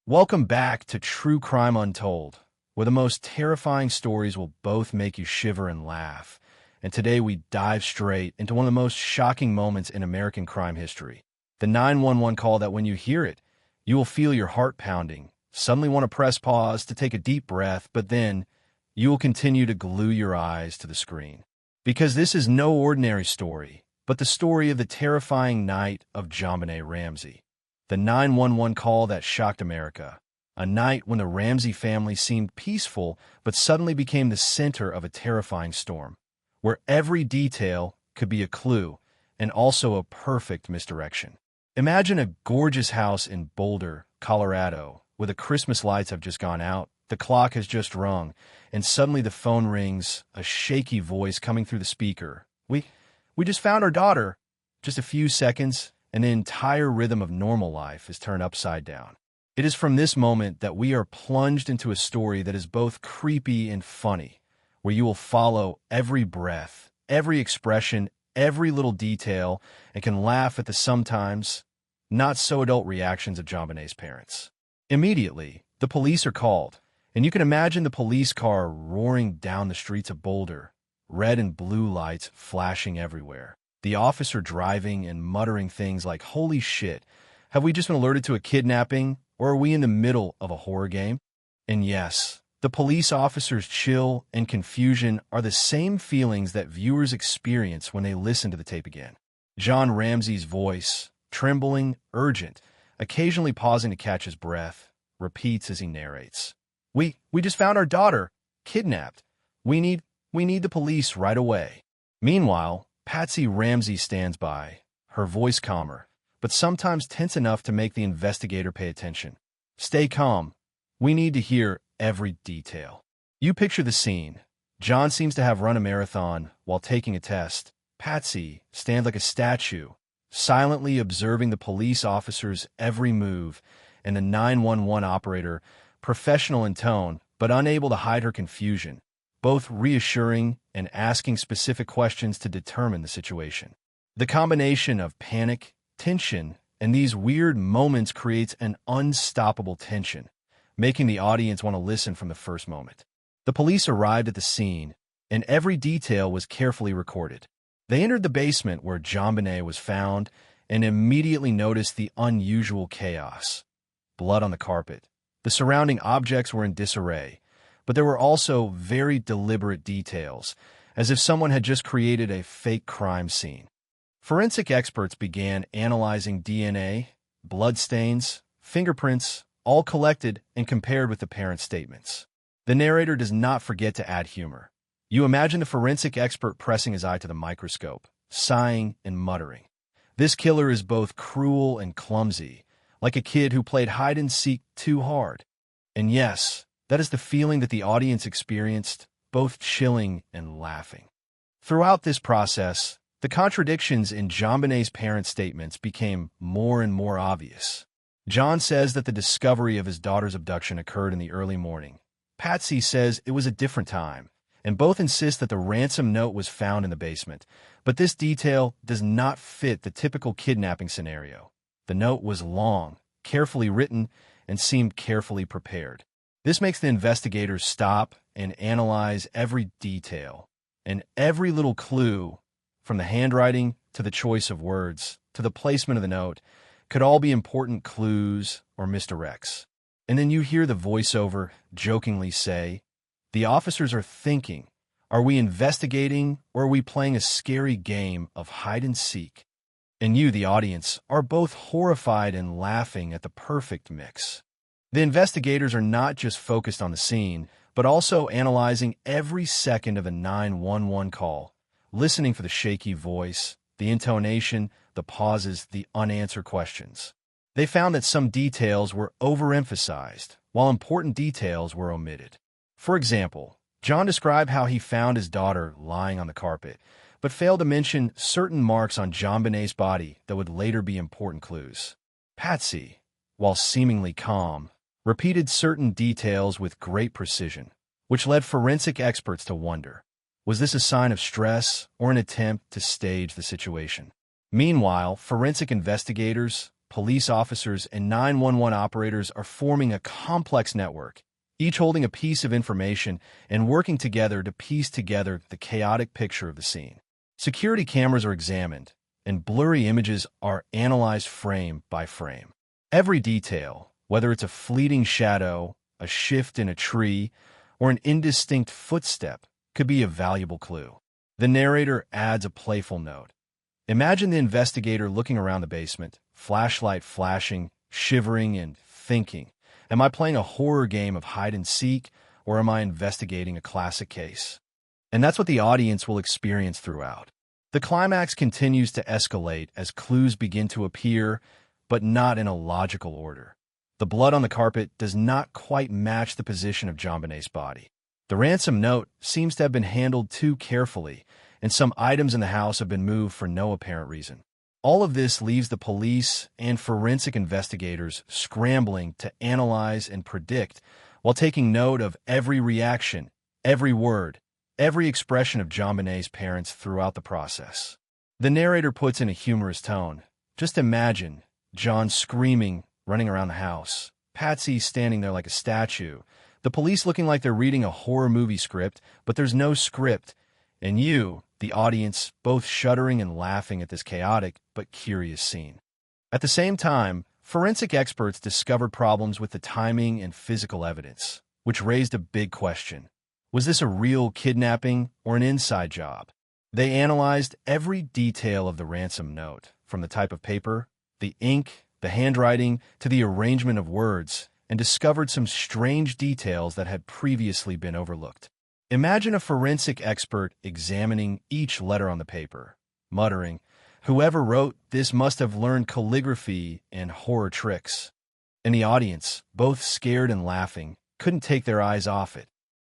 Welcome back to True Crime Untold, where the most terrifying stories will both make you shiver and laugh. And today we dive straight into one of the most shocking moments in American crime history. The 911 call that when you hear it, you will feel your heart pounding, suddenly want to press pause to take a deep breath, but then you will continue to glue your eyes to the screen. Because this is no ordinary story, but the story of the terrifying night of JonBenét Ramsey. The 911 call that shocked America. A night when the Ramsey family seemed peaceful but suddenly became the center of a terrifying storm, where every detail could be a clue and also a perfect misdirection. Imagine a gorgeous house in Boulder, Colorado, where the Christmas lights have just gone out, the clock has just rung, and suddenly the phone rings, a shaky voice coming through the speaker. We just found our daughter. Just a few seconds, and the entire rhythm of normal life is turned upside down. It is from this moment that we are plunged into a story that is both creepy and funny, where you will follow every breath, every expression, every little detail, and can laugh at the sometimes not-so-adult reactions of JonBenét's parents. Immediately, the police are called, and you can imagine the police car roaring down the streets of Boulder, red and blue lights flashing everywhere. The officer driving and muttering things like, "Holy shit, have we just been alerted to a kidnapping, or are we in the middle of a horror game?" And yes, the police officer's chill and confusion are the same feelings that viewers experience when they listen to the tape again. John Ramsey's voice, trembling, urgent, occasionally pausing to catch his breath, repeats as he narrates. We just found our daughter, kidnapped. We need the police right away." Meanwhile, Patsy Ramsey stands by, her voice calmer, but sometimes tense enough to make the investigator pay attention. "Stay calm. We need to hear every detail." You picture the scene. John seems to have run a marathon while taking a test. Patsy stands like a statue, silently observing the police officer's every move, and the 911 operator, professional in tone, but unable to hide her confusion, both reassuring and asking specific questions to determine the situation. The combination of panic, tension, and these weird moments creates an unstoppable tension, making the audience want to listen from the first moment. The police arrived at the scene, and every detail was carefully recorded. They entered the basement where JonBenét was found and immediately noticed the unusual chaos. Blood on the carpet. The surrounding objects were in disarray, but there were also very deliberate details, as if someone had just created a fake crime scene. Forensic experts began analyzing DNA, bloodstains, fingerprints, all collected and compared with the parents' statements. The narrator does not forget to add humor. You imagine the forensic expert pressing his eye to the microscope, sighing and muttering. This killer is both cruel and clumsy, like a kid who played hide-and-seek too hard. And yes, that is the feeling that the audience experienced, both chilling and laughing. Throughout this process, the contradictions in JonBenét's parents' statements became more and more obvious. John says that the discovery of his daughter's abduction occurred in the early morning. Patsy says it was a different time, and both insist that the ransom note was found in the basement, but this detail does not fit the typical kidnapping scenario. The note was long, carefully written, and seemed carefully prepared. This makes the investigators stop and analyze every detail, and every little clue, from the handwriting to the choice of words to the placement of the note, could all be important clues or misdirects. And then you hear the voiceover jokingly say, "The officers are thinking, are we investigating or are we playing a scary game of hide and seek?" And you, the audience, are both horrified and laughing at the perfect mix. The investigators are not just focused on the scene, but also analyzing every second of the 911 call, listening for the shaky voice, the intonation, the pauses, the unanswered questions. They found that some details were overemphasized, while important details were omitted. For example, John described how he found his daughter lying on the carpet, but failed to mention certain marks on JonBenét's body that would later be important clues. Patsy, while seemingly calm, repeated certain details with great precision, which led forensic experts to wonder, was this a sign of stress or an attempt to stage the situation? Meanwhile, forensic investigators, police officers, and 911 operators are forming a complex network, each holding a piece of information and working together to piece together the chaotic picture of the scene. Security cameras are examined, and blurry images are analyzed frame by frame. Every detail, whether it's a fleeting shadow, a shift in a tree, or an indistinct footstep, could be a valuable clue. The narrator adds a playful note. Imagine the investigator looking around the basement, flashlight flashing, shivering, and thinking, am I playing a horror game of hide and seek, or am I investigating a classic case? And that's what the audience will experience throughout. The climax continues to escalate as clues begin to appear, but not in a logical order. The blood on the carpet does not quite match the position of JonBenét's body. The ransom note seems to have been handled too carefully, and some items in the house have been moved for no apparent reason. All of this leaves the police and forensic investigators scrambling to analyze and predict, while taking note of every reaction, every word, every expression of JonBenét's parents throughout the process. The narrator puts in a humorous tone. Just imagine John screaming, running around the house, Patsy standing there like a statue, the police looking like they're reading a horror movie script, but there's no script, and you, the audience, both shuddering and laughing at this chaotic but curious scene. At the same time, forensic experts discovered problems with the timing and physical evidence, which raised a big question. Was this a real kidnapping or an inside job? They analyzed every detail of the ransom note, from the type of paper, the ink, the handwriting, to the arrangement of words, and discovered some strange details that had previously been overlooked. Imagine a forensic expert examining each letter on the paper, muttering, "Whoever wrote this must have learned calligraphy and horror tricks." And the audience, both scared and laughing, couldn't take their eyes off it.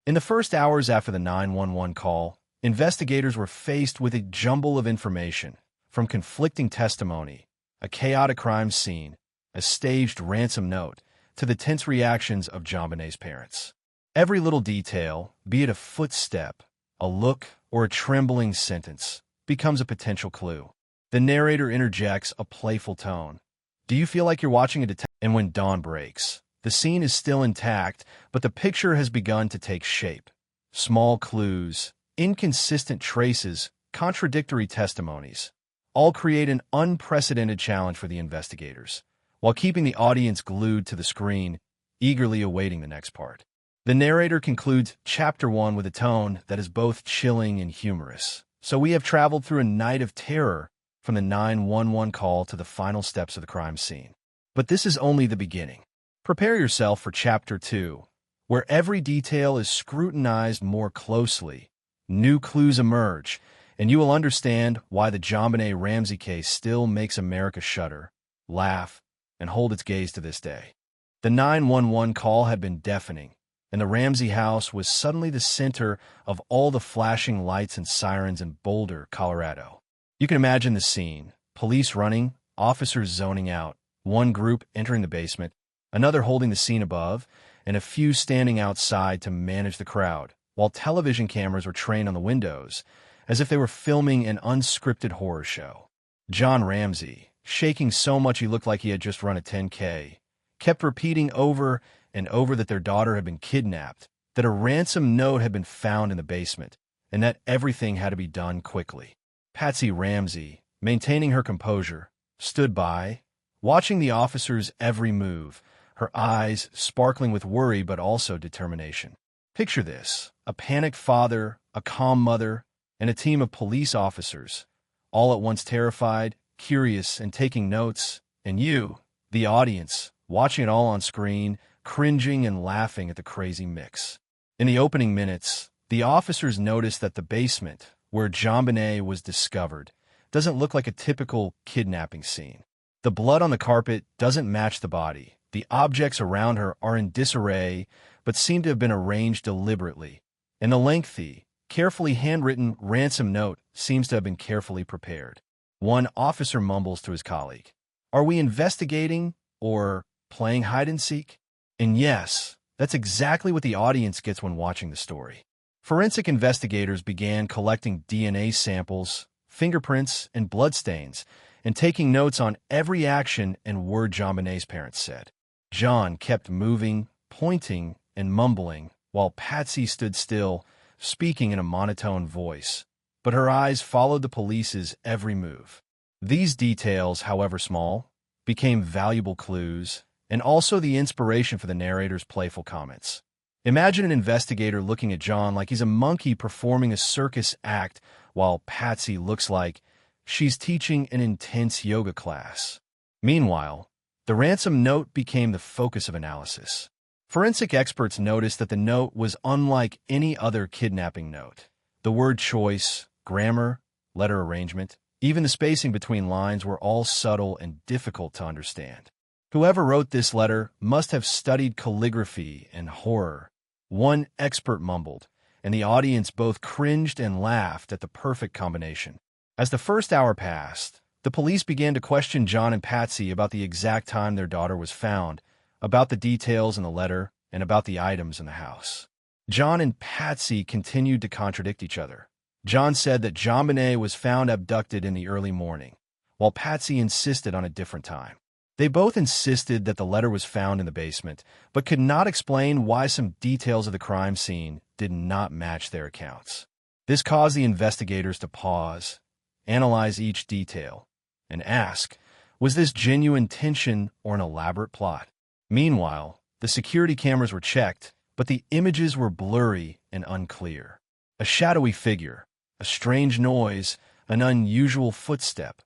In the first hours after the 911 call, investigators were faced with a jumble of information, from conflicting testimony, a chaotic crime scene, a staged ransom note, to the tense reactions of JonBenét's parents. Every little detail, be it a footstep, a look, or a trembling sentence, becomes a potential clue. The narrator interjects a playful tone. Do you feel like you're watching a detective? And when dawn breaks, the scene is still intact, but the picture has begun to take shape. Small clues, inconsistent traces, contradictory testimonies, all create an unprecedented challenge for the investigators, while keeping the audience glued to the screen, eagerly awaiting the next part. The narrator concludes Chapter 1 with a tone that is both chilling and humorous. So we have traveled through a night of terror, from the 911 call to the final steps of the crime scene. But this is only the beginning. Prepare yourself for Chapter 2, where every detail is scrutinized more closely, new clues emerge, and you will understand why the JonBenét Ramsey case still makes America shudder, laugh, and hold its gaze to this day. The 911 call had been deafening, and the Ramsey house was suddenly the center of all the flashing lights and sirens in Boulder, Colorado. You can imagine the scene: police running, officers zoning out, one group entering the basement, another holding the scene above, and a few standing outside to manage the crowd, while television cameras were trained on the windows, as if they were filming an unscripted horror show. John Ramsey, shaking so much he looked like he had just run a 10K, kept repeating over and over that their daughter had been kidnapped, that a ransom note had been found in the basement, and that everything had to be done quickly. Patsy Ramsey, maintaining her composure, stood by, watching the officer's every move, her eyes sparkling with worry but also determination. Picture this: a panicked father, a calm mother, and a team of police officers, all at once terrified, curious, and taking notes, and you, the audience, watching it all on screen, cringing and laughing at the crazy mix. In the opening minutes, the officers noticed that the basement, where JonBenét was discovered, doesn't look like a typical kidnapping scene. The blood on the carpet doesn't match the body. The objects around her are in disarray, but seem to have been arranged deliberately. And the lengthy, carefully handwritten ransom note seems to have been carefully prepared. One officer mumbles to his colleague, "Are we investigating or playing hide-and-seek?" And yes, that's exactly what the audience gets when watching the story. Forensic investigators began collecting DNA samples, fingerprints, and bloodstains, and taking notes on every action and word JonBenét's parents said. John kept moving, pointing, and mumbling, while Patsy stood still, speaking in a monotone voice. But her eyes followed the police's every move. These details, however small, became valuable clues, and also the inspiration for the narrator's playful comments. Imagine an investigator looking at John like he's a monkey performing a circus act, while Patsy looks like she's teaching an intense yoga class. Meanwhile, the ransom note became the focus of analysis. Forensic experts noticed that the note was unlike any other kidnapping note. The word choice, grammar, letter arrangement, even the spacing between lines were all subtle and difficult to understand. Whoever wrote this letter must have studied calligraphy and horror. One expert mumbled, and the audience both cringed and laughed at the perfect combination. As the first hour passed, the police began to question John and Patsy about the exact time their daughter was found, about the details in the letter, and about the items in the house. John and Patsy continued to contradict each other. John said that JonBenét was found abducted in the early morning, while Patsy insisted on a different time. They both insisted that the letter was found in the basement, but could not explain why some details of the crime scene did not match their accounts. This caused the investigators to pause, analyze each detail, and ask, was this genuine tension or an elaborate plot? Meanwhile, the security cameras were checked, but the images were blurry and unclear. A shadowy figure, a strange noise, an unusual footstep,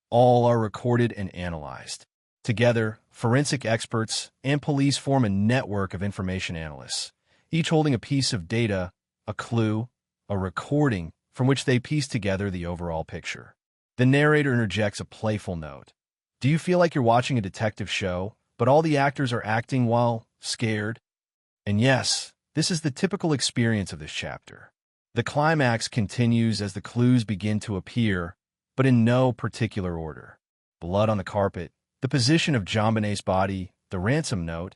all are recorded and analyzed. Together, forensic experts and police form a network of information analysts, each holding a piece of data, a clue, a recording from which they piece together the overall picture. The narrator interjects a playful note. Do you feel like you're watching a detective show, but all the actors are acting while scared? And yes, this is the typical experience of this chapter. The climax continues as the clues begin to appear, but in no particular order. Blood on the carpet, the position of JonBenét's body, the ransom note,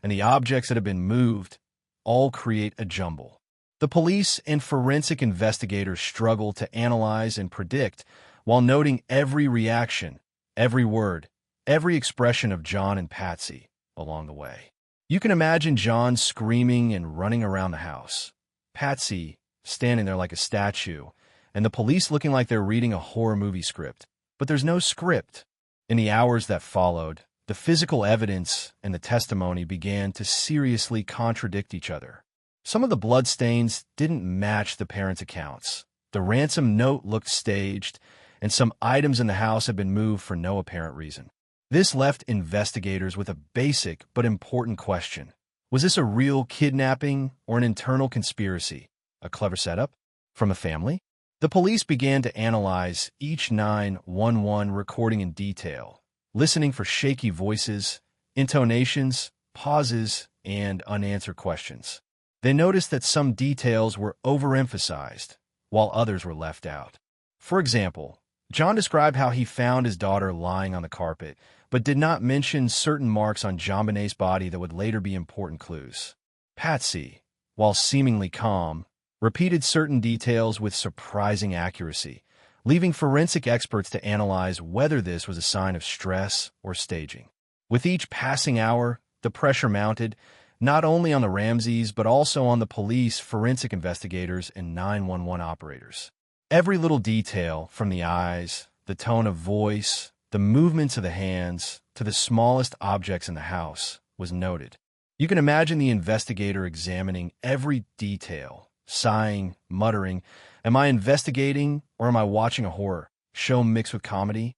and the objects that have been moved all create a jumble. The police and forensic investigators struggle to analyze and predict while noting every reaction, every word, every expression of John and Patsy along the way. You can imagine John screaming and running around the house, Patsy standing there like a statue, and the police looking like they're reading a horror movie script. But there's no script. In the hours that followed, the physical evidence and the testimony began to seriously contradict each other. Some of the bloodstains didn't match the parents' accounts. The ransom note looked staged, and some items in the house had been moved for no apparent reason. This left investigators with a basic but important question. Was this a real kidnapping or an internal conspiracy? A clever setup from a family? The police began to analyze each 911 recording in detail, listening for shaky voices, intonations, pauses, and unanswered questions. They noticed that some details were overemphasized, while others were left out. For example, John described how he found his daughter lying on the carpet, but did not mention certain marks on JonBenét's body that would later be important clues. Patsy, while seemingly calm, repeated certain details with surprising accuracy, leaving forensic experts to analyze whether this was a sign of stress or staging. With each passing hour, the pressure mounted, not only on the Ramseys but also on the police, forensic investigators, and 911 operators. Every little detail, from the eyes, the tone of voice, the movements of the hands, to the smallest objects in the house, was noted. You can imagine the investigator examining every detail, sighing, muttering, am I investigating or am I watching a horror show mixed with comedy?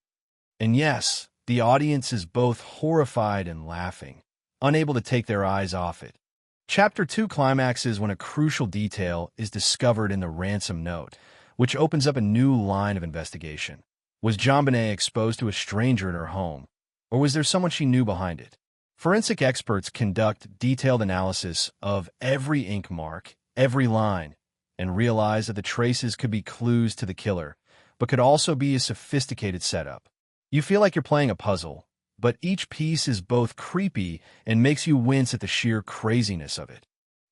And yes, the audience is both horrified and laughing, unable to take their eyes off it. Chapter 2 climaxes when a crucial detail is discovered in the ransom note, which opens up a new line of investigation. Was JonBenét exposed to a stranger in her home, or was there someone she knew behind it? Forensic experts conduct detailed analysis of every ink mark, every line, and realize that the traces could be clues to the killer, but could also be a sophisticated setup. You feel like you're playing a puzzle, but each piece is both creepy and makes you wince at the sheer craziness of it.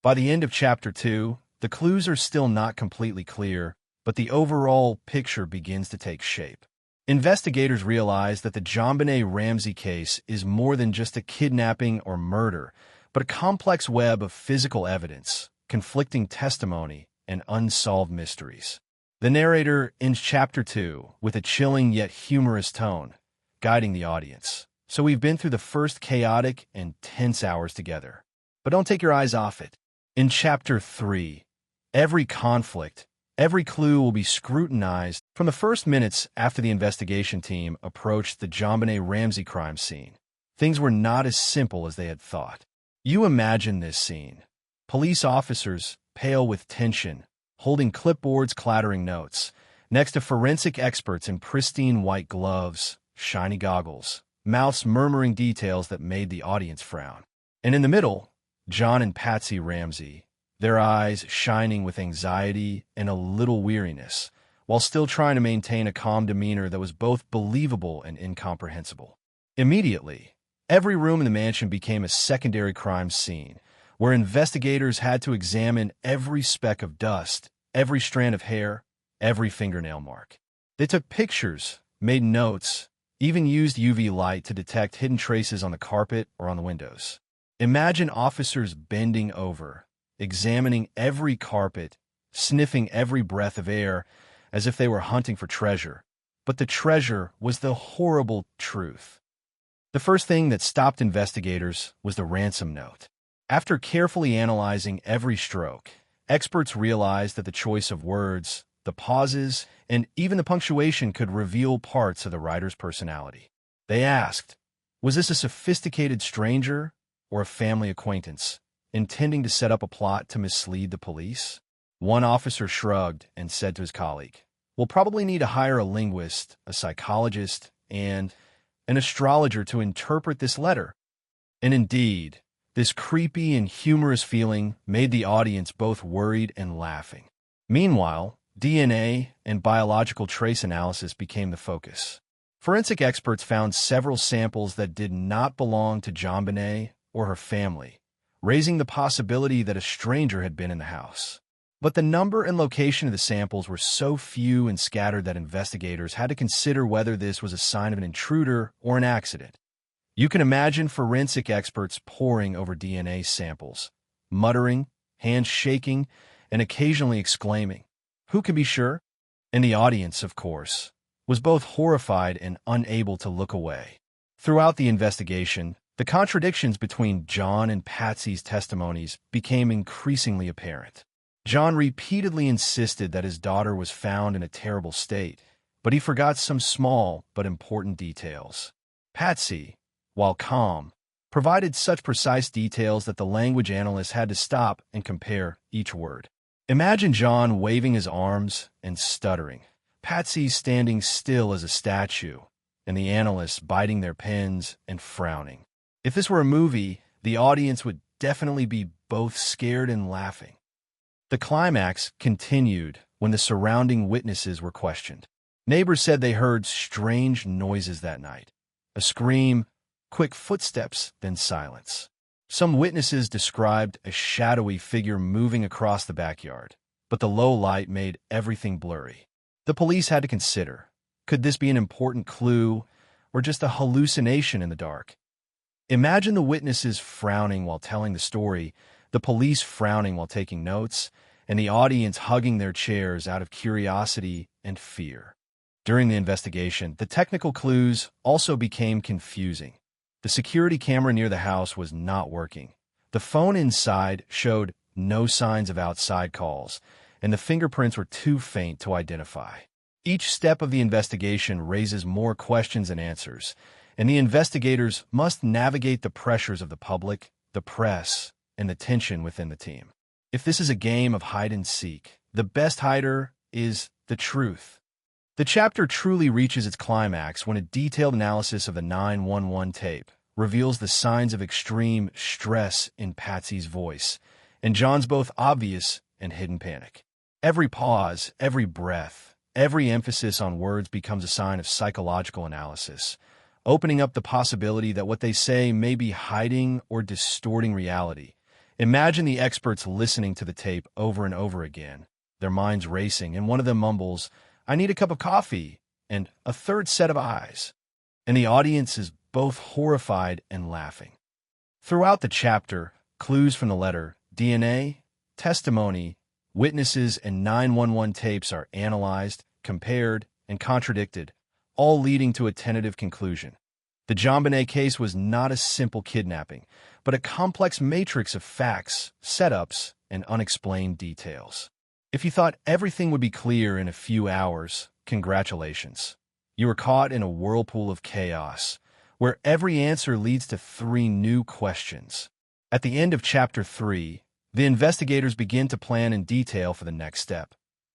By the end of Chapter 2, the clues are still not completely clear, but the overall picture begins to take shape. Investigators realized that the JonBenét Ramsey case is more than just a kidnapping or murder, but a complex web of physical evidence, conflicting testimony, and unsolved mysteries. The narrator ends Chapter 2 with a chilling yet humorous tone, guiding the audience. So we've been through the first chaotic and tense hours together. But don't take your eyes off it. In Chapter 3, every conflict, every clue will be scrutinized from the first minutes after the investigation team approached the JonBenét Ramsey crime scene. Things were not as simple as they had thought. You imagine this scene. Police officers, pale with tension, holding clipboards clattering notes, next to forensic experts in pristine white gloves, shiny goggles, mouths murmuring details that made the audience frown. And in the middle, John and Patsy Ramsey, their eyes shining with anxiety and a little weariness, while still trying to maintain a calm demeanor that was both believable and incomprehensible. Immediately, every room in the mansion became a secondary crime scene, where investigators had to examine every speck of dust, every strand of hair, every fingernail mark. They took pictures, made notes, even used UV light to detect hidden traces on the carpet or on the windows. Imagine officers bending over, examining every carpet, sniffing every breath of air, as if they were hunting for treasure. But the treasure was the horrible truth. The first thing that stopped investigators was the ransom note. After carefully analyzing every stroke, experts realized that the choice of words, the pauses, and even the punctuation could reveal parts of the writer's personality. They asked, was this a sophisticated stranger or a family acquaintance, intending to set up a plot to mislead the police? One officer shrugged and said to his colleague, we'll probably need to hire a linguist, a psychologist, and an astrologer to interpret this letter. And indeed, this creepy and humorous feeling made the audience both worried and laughing. Meanwhile, DNA and biological trace analysis became the focus. Forensic experts found several samples that did not belong to JonBenét or her family, raising the possibility that a stranger had been in the house. But the number and location of the samples were so few and scattered that investigators had to consider whether this was a sign of an intruder or an accident. You can imagine forensic experts poring over DNA samples, muttering, hands shaking, and occasionally exclaiming, who can be sure? And the audience, of course, was both horrified and unable to look away. Throughout the investigation, the contradictions between John and Patsy's testimonies became increasingly apparent. John repeatedly insisted that his daughter was found in a terrible state, but he forgot some small but important details. Patsy, while calm, provided such precise details that the language analyst had to stop and compare each word. Imagine John waving his arms and stuttering, Patsy standing still as a statue, and the analysts biting their pens and frowning. If this were a movie, the audience would definitely be both scared and laughing. The climax continued when the surrounding witnesses were questioned. Neighbors said they heard strange noises that night. A scream, quick footsteps, then silence. Some witnesses described a shadowy figure moving across the backyard, but the low light made everything blurry. The police had to consider, could this be an important clue or just a hallucination in the dark? Imagine the witnesses frowning while telling the story, the police frowning while taking notes, and the audience hugging their chairs out of curiosity and fear. During the investigation, the technical clues also became confusing. The security camera near the house was not working. The phone inside showed no signs of outside calls, and the fingerprints were too faint to identify. Each step of the investigation raises more questions than answers, and the investigators must navigate the pressures of the public, the press, and the tension within the team. If this is a game of hide and seek, the best hider is the truth. The chapter truly reaches its climax when a detailed analysis of the 911 tape reveals the signs of extreme stress in Patsy's voice, and John's both obvious and hidden panic. Every pause, every breath, every emphasis on words becomes a sign of psychological analysis, opening up the possibility that what they say may be hiding or distorting reality. Imagine the experts listening to the tape over and over again, their minds racing, and one of them mumbles, "I need a cup of coffee," and a third set of eyes. And the audience is both horrified and laughing. Throughout the chapter, clues from the letter, DNA, testimony, witnesses, and 911 tapes are analyzed, compared, and contradicted, all leading to a tentative conclusion. The JonBenét case was not a simple kidnapping, but a complex matrix of facts, setups, and unexplained details. If you thought everything would be clear in a few hours, congratulations. You were caught in a whirlpool of chaos, where every answer leads to 3 new questions. At the end of Chapter 3, the investigators begin to plan in detail for the next step.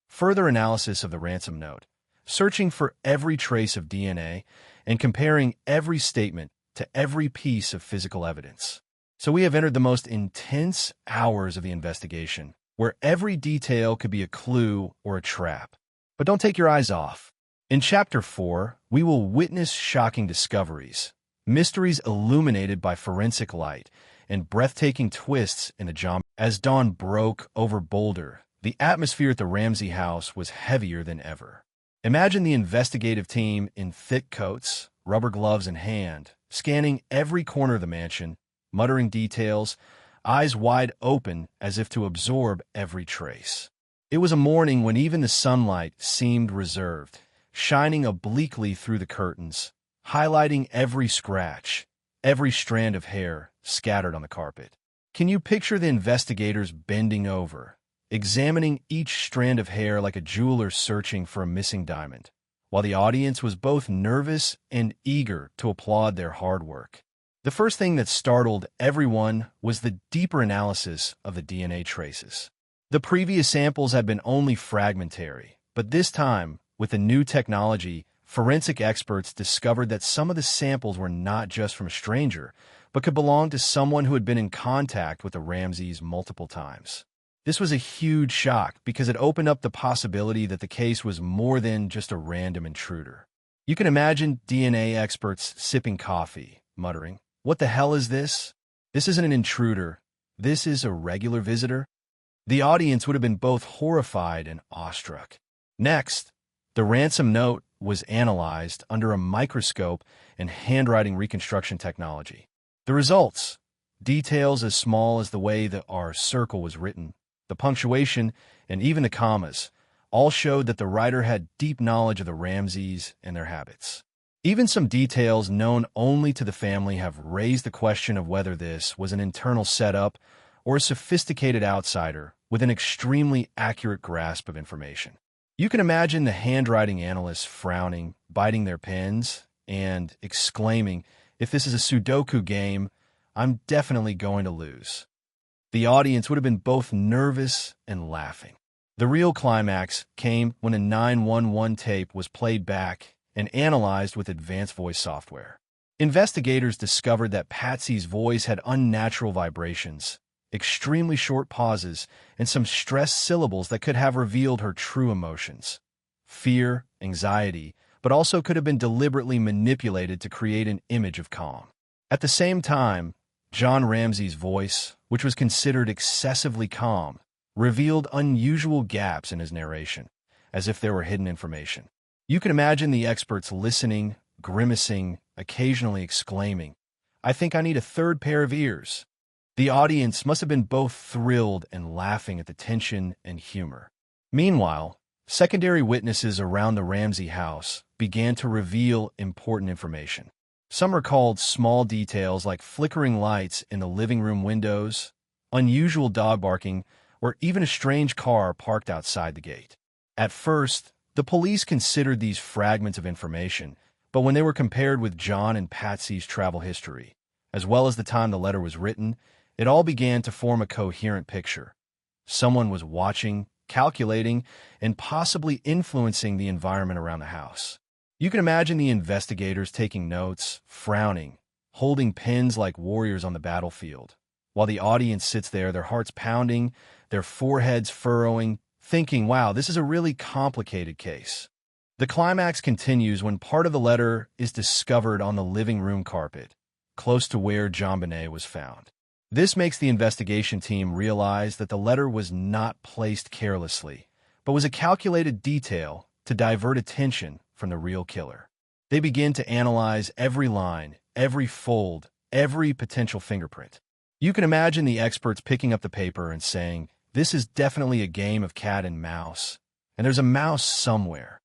Further analysis of the ransom note, searching for every trace of DNA, and comparing every statement to every piece of physical evidence. So we have entered the most intense hours of the investigation, where every detail could be a clue or a trap. But don't take your eyes off. In Chapter 4, we will witness shocking discoveries, mysteries illuminated by forensic light, and breathtaking twists in the JonBenét. As dawn broke over Boulder, the atmosphere at the Ramsey house was heavier than ever. Imagine the investigative team in thick coats, rubber gloves in hand, scanning every corner of the mansion, muttering details, eyes wide open as if to absorb every trace. It was a morning when even the sunlight seemed reserved, shining obliquely through the curtains, highlighting every scratch, every strand of hair scattered on the carpet. Can you picture the investigators bending over, examining each strand of hair like a jeweler searching for a missing diamond, while the audience was both nervous and eager to applaud their hard work? The first thing that startled everyone was the deeper analysis of the DNA traces. The previous samples had been only fragmentary, but this time, with the new technology, forensic experts discovered that some of the samples were not just from a stranger, but could belong to someone who had been in contact with the Ramseys multiple times. This was a huge shock because it opened up the possibility that the case was more than just a random intruder. You can imagine DNA experts sipping coffee, muttering, "What the hell is this? This isn't an intruder. This is a regular visitor." The audience would have been both horrified and awestruck. Next, the ransom note was analyzed under a microscope and handwriting reconstruction technology. The results, details as small as the way the R circle was written, the punctuation, and even the commas, all showed that the writer had deep knowledge of the Ramseys and their habits. Even some details known only to the family have raised the question of whether this was an internal setup or a sophisticated outsider with an extremely accurate grasp of information. You can imagine the handwriting analysts frowning, biting their pens, and exclaiming, "If this is a Sudoku game, I'm definitely going to lose." The audience would have been both nervous and laughing. The real climax came when a 911 tape was played back and analyzed with advanced voice software. Investigators discovered that Patsy's voice had unnatural vibrations, extremely short pauses, and some stressed syllables that could have revealed her true emotions. Fear, anxiety, but also could have been deliberately manipulated to create an image of calm. At the same time, John Ramsey's voice, which was considered excessively calm, revealed unusual gaps in his narration, as if there were hidden information. You can imagine the experts listening, grimacing, occasionally exclaiming, "I think I need a third pair of ears." The audience must have been both thrilled and laughing at the tension and humor. Meanwhile, secondary witnesses around the Ramsey house began to reveal important information. Some recalled small details like flickering lights in the living room windows, unusual dog barking, or even a strange car parked outside the gate. At first, the police considered these fragments of information, but when they were compared with John and Patsy's travel history, as well as the time the letter was written, it all began to form a coherent picture. Someone was watching, calculating, and possibly influencing the environment around the house. You can imagine the investigators taking notes, frowning, holding pens like warriors on the battlefield, while the audience sits there, their hearts pounding, their foreheads furrowing, thinking, "Wow, this is a really complicated case." The climax continues when part of the letter is discovered on the living room carpet, close to where JonBenét was found. This makes the investigation team realize that the letter was not placed carelessly, but was a calculated detail to divert attention from the real killer. They begin to analyze every line, every fold, every potential fingerprint. You can imagine the experts picking up the paper and saying, "This is definitely a game of cat and mouse, and there's a mouse somewhere."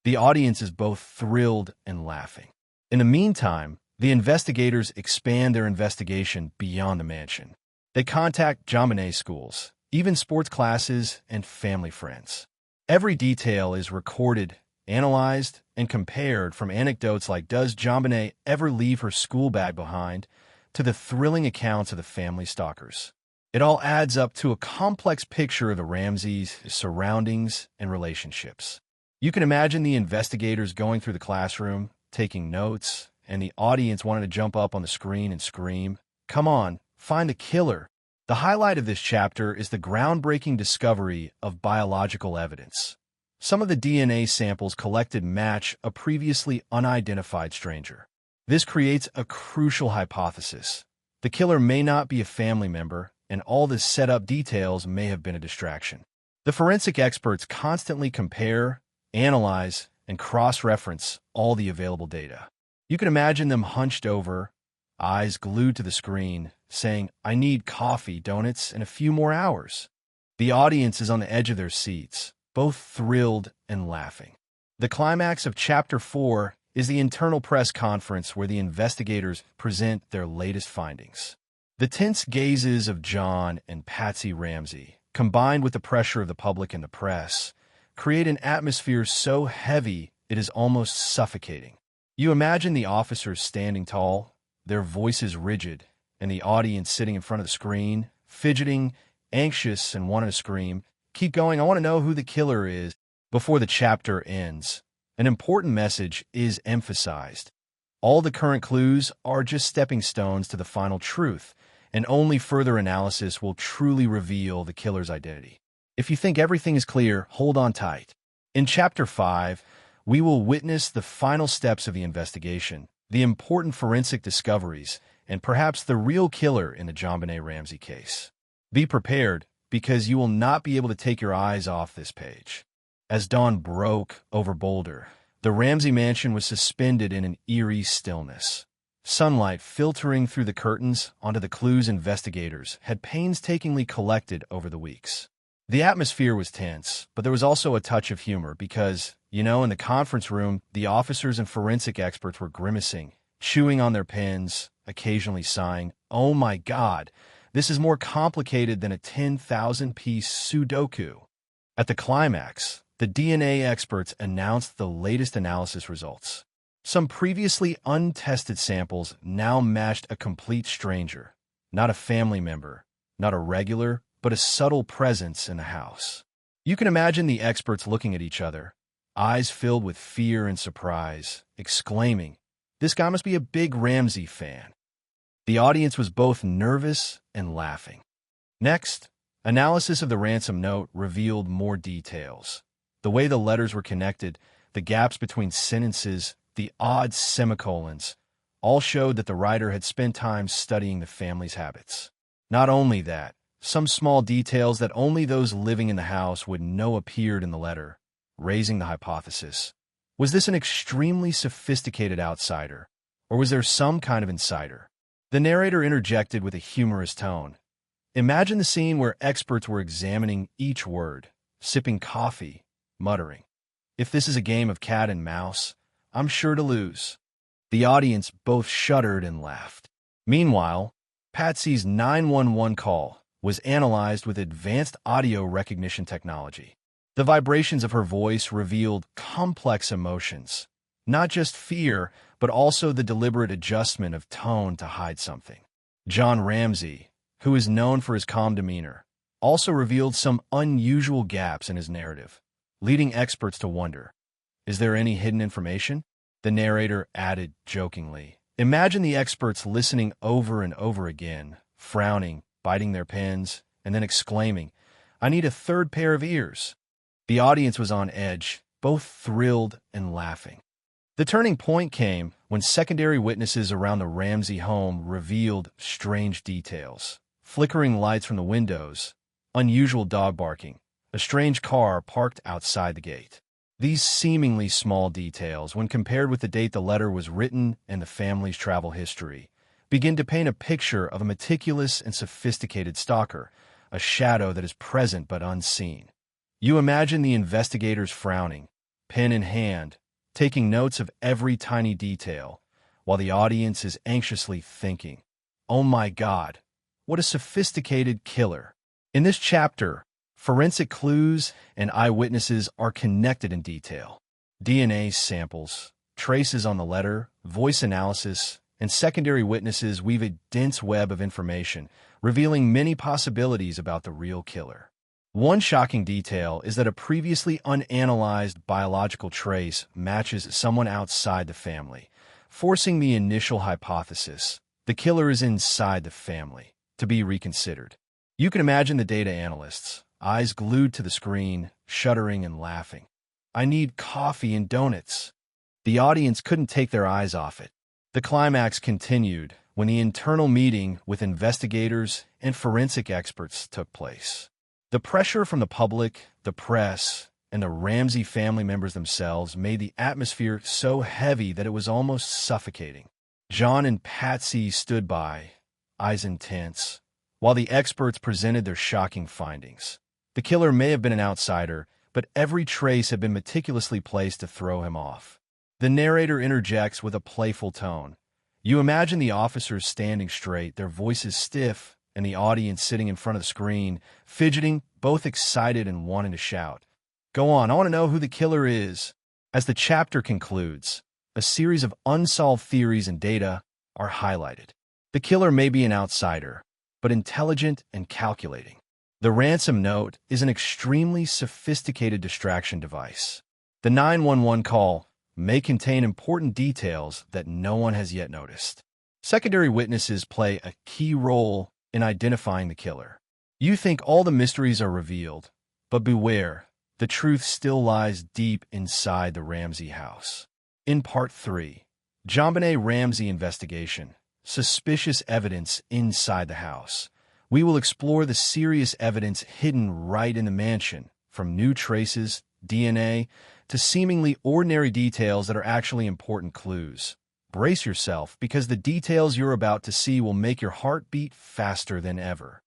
The audience is both thrilled and laughing. In the meantime, the investigators expand their investigation beyond the mansion. They contact JonBenét schools, even sports classes and family friends. Every detail is recorded, analyzed, and compared, from anecdotes like "Does JonBenét ever leave her school bag behind?" to the thrilling accounts of the family stalkers. It all adds up to a complex picture of the Ramseys, surroundings, and relationships. You can imagine the investigators going through the classroom, taking notes, and the audience wanting to jump up on the screen and scream, "Come on, find the killer." The highlight of this chapter is the groundbreaking discovery of biological evidence. Some of the DNA samples collected match a previously unidentified stranger. This creates a crucial hypothesis. The killer may not be a family member, and all the set-up details may have been a distraction. The forensic experts constantly compare, analyze, and cross-reference all the available data. You can imagine them hunched over, eyes glued to the screen, saying, "I need coffee, donuts, and a few more hours." The audience is on the edge of their seats, both thrilled and laughing. The climax of Chapter 4 is the internal press conference where the investigators present their latest findings. The tense gazes of John and Patsy Ramsey, combined with the pressure of the public and the press, create an atmosphere so heavy it is almost suffocating. You imagine the officers standing tall, their voices rigid, and the audience sitting in front of the screen, fidgeting, anxious, and wanting to scream, "Keep going, I want to know who the killer is." Before the chapter ends, an important message is emphasized. All the current clues are just stepping stones to the final truth, and only further analysis will truly reveal the killer's identity. If you think everything is clear, hold on tight. In Chapter 5, we will witness the final steps of the investigation, the important forensic discoveries, and perhaps the real killer in the JonBenét Ramsey case. Be prepared, because you will not be able to take your eyes off this page. As dawn broke over Boulder, the Ramsey mansion was suspended in an eerie stillness. Sunlight filtering through the curtains onto the clues investigators had painstakingly collected over the weeks. The atmosphere was tense, but there was also a touch of humor because, in the conference room, the officers and forensic experts were grimacing, chewing on their pens, occasionally sighing, "Oh my God, this is more complicated than a 10,000-piece Sudoku." At the climax, the DNA experts announced the latest analysis results. Some previously untested samples now matched a complete stranger, not a family member, not a regular, but a subtle presence in the house. You can imagine the experts looking at each other, eyes filled with fear and surprise, exclaiming, "This guy must be a big Ramsey fan." The audience was both nervous and laughing. Next, analysis of the ransom note revealed more details. The way the letters were connected, the gaps between sentences, the odd semicolons, all showed that the writer had spent time studying the family's habits. Not only that, some small details that only those living in the house would know appeared in the letter, raising the hypothesis. Was this an extremely sophisticated outsider, or was there some kind of insider? The narrator interjected with a humorous tone. Imagine the scene where experts were examining each word, sipping coffee, muttering, "If this is a game of cat and mouse, I'm sure to lose." The audience both shuddered and laughed. Meanwhile, Patsy's 911 call was analyzed with advanced audio recognition technology. The vibrations of her voice revealed complex emotions, not just fear, but also the deliberate adjustment of tone to hide something. John Ramsey, who is known for his calm demeanor, also revealed some unusual gaps in his narrative, leading experts to wonder, is there any hidden information? The narrator added jokingly. Imagine the experts listening over and over again, frowning, biting their pens, and then exclaiming, "I need a third pair of ears." The audience was on edge, both thrilled and laughing. The turning point came when secondary witnesses around the Ramsey home revealed strange details. Flickering lights from the windows, unusual dog barking, a strange car parked outside the gate. These seemingly small details, when compared with the date the letter was written and the family's travel history, begin to paint a picture of a meticulous and sophisticated stalker, a shadow that is present but unseen. You imagine the investigators frowning, pen in hand, taking notes of every tiny detail, while the audience is anxiously thinking, "Oh my God, what a sophisticated killer." In this chapter, forensic clues and eyewitnesses are connected in detail. DNA samples, traces on the letter, voice analysis, and secondary witnesses weave a dense web of information, revealing many possibilities about the real killer. One shocking detail is that a previously unanalyzed biological trace matches someone outside the family, forcing the initial hypothesis, the killer is inside the family, to be reconsidered. You can imagine the data analysts, eyes glued to the screen, shuddering and laughing. "I need coffee and donuts." The audience couldn't take their eyes off it. The climax continued when the internal meeting with investigators and forensic experts took place. The pressure from the public, the press, and the Ramsey family members themselves made the atmosphere so heavy that it was almost suffocating. John and Patsy stood by, eyes intense, while the experts presented their shocking findings. The killer may have been an outsider, but every trace had been meticulously placed to throw him off. The narrator interjects with a playful tone. You imagine the officers standing straight, their voices stiff, and the audience sitting in front of the screen, fidgeting, both excited and wanting to shout. "Go on, I want to know who the killer is." As the chapter concludes, a series of unsolved theories and data are highlighted. The killer may be an outsider, but intelligent and calculating. The ransom note is an extremely sophisticated distraction device. The 911 call may contain important details that no one has yet noticed. Secondary witnesses play a key role in identifying the killer. You think all the mysteries are revealed, but beware, the truth still lies deep inside the Ramsey house. In Part 3, JonBenét Ramsey investigation, suspicious evidence inside the house. We will explore the serious evidence hidden right in the mansion, from new traces, DNA, to seemingly ordinary details that are actually important clues. Brace yourself, because the details you're about to see will make your heart beat faster than ever.